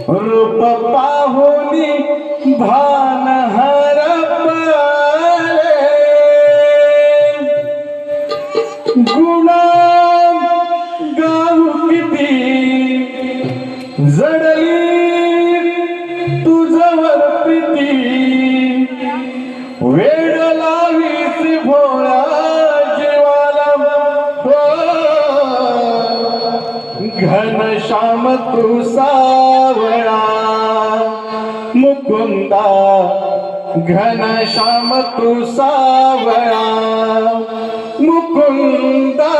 रूप पाहुनी भान हरपले गुणा गाऊ किती जडली तुझवर प्रीती वेड लावीस भोळा जीवाला घनश्याम तू सावळा मुकुंदा घनश्याम तू सावळा मुकुंदा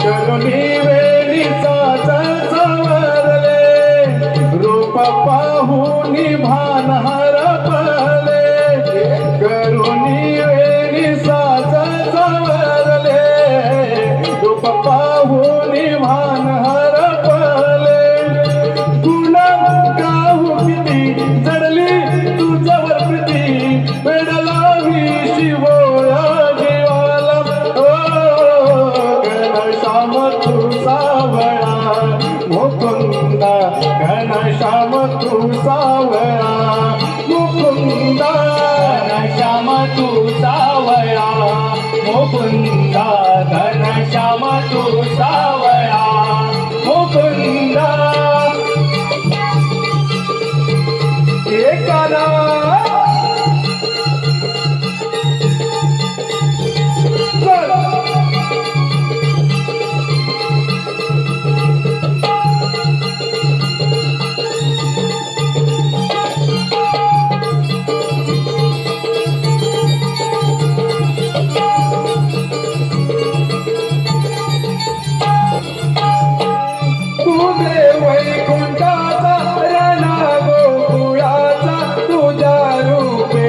करुणी वेणीचा चवरले रूप पाहुनी भान हरपले करुणी वेणीचा चवरले रूप पाहुनी भान हरपले गुणा गाऊ किती जडली तुझ्यावर प्रीती वेड लावी शिवोळा जीवाला घनश्याम तू सावळा मुकुंदा घनश्याम तू सावळा मुकुंदा घनश्याम तू सावळा मुकुंदा घनश्याम तू सावळा मुकुंदा एकाला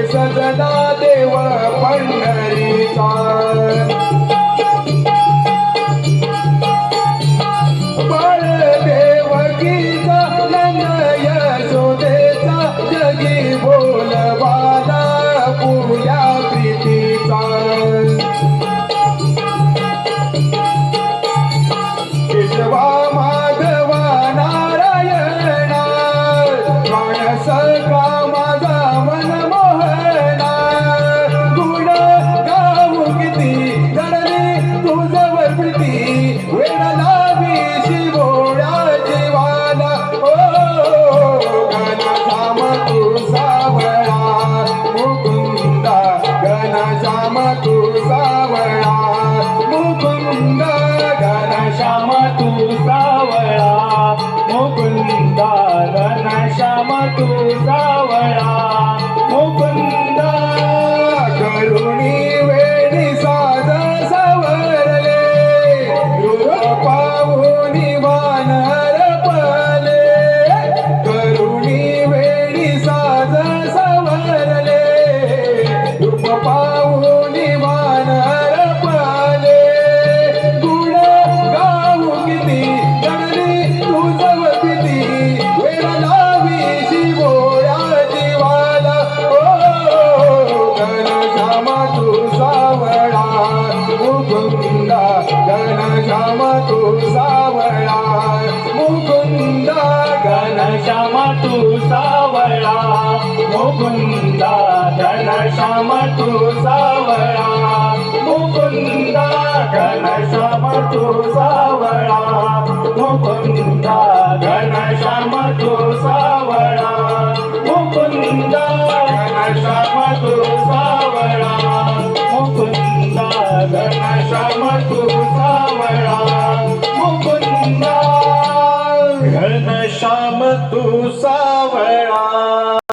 सजना देव पंढरीचा बाळ देवकीचा नंद यशोदेचा जगी बोलबाला पूजा प्रीतीचा केशवा माधवा नारायणा मानस का माझा मन वेड लावी शिवोळा जीवाला घनश्याम तू सावळा मुकुंदा घनश्याम तू सावळा मुकुंदा घनश्याम तू सावळा मुकुंदा घनश्याम तू सावळा मुकुंदा करुणी वेणी साज सवरले पाहुनी भान हरपले करुणी वेणी साज सवरले रूप पाहुनी भान हरपले गुण गाऊ किती जडली तुझवर प्रीती वेड लावी शिवोळा जीवाला घनश्याम तू सावळा मुकुंदा घनश्याम तू सावळा मुकुंदा घनश्याम तू सावळा मुकुंदा घनश्याम तू सावळा मुकुंदा घनश्याम तू सावळा मुकुंदा घनश्याम तू सावळा मुकुंदा घनश्याम तू सावळा